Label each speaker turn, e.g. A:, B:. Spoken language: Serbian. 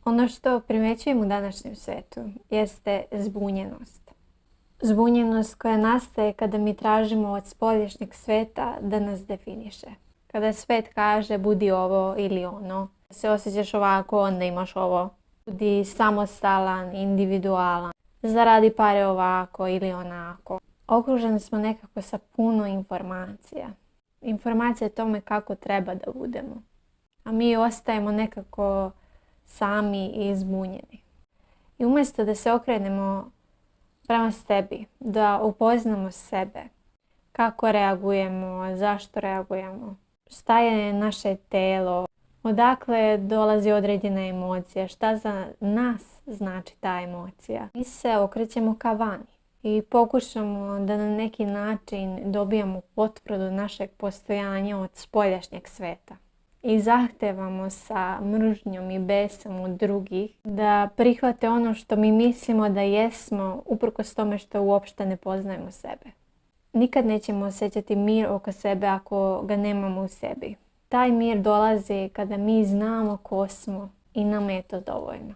A: Ono što primjećujem u današnjem svijetu jeste zbunjenost. Zbunjenost koja nastaje kada mi tražimo od spoljašnjeg svijeta da nas definiše. Kada svijet kaže budi ovo ili ono, se osjećaš ovako, onda imaš ovo. Budi samostalan, individualan, zaradi pare ovako ili onako. Okruženi smo nekako sa puno informacija. Informacije o tome kako treba da budemo. A mi ostajemo nekako sami i zbunjeni. I umjesto da se okrenemo prema sebi, da upoznamo sebe, kako reagujemo, zašto reagujemo, šta je naše telo, odakle dolazi određena emocija, šta za nas znači ta emocija. Mi se okrećemo ka vani i pokušamo da na neki način dobijamo potvrdu našeg postojanja od spoljašnjeg sveta. I zahtevamo sa mržnjom i besom od drugih da prihvate ono što mi mislimo da jesmo, uprkos tome što uopšte ne poznajemo sebe. Nikad nećemo osjećati mir oko sebe ako ga nemamo u sebi. Taj mir dolazi kada mi znamo ko smo i nama je to dovoljno.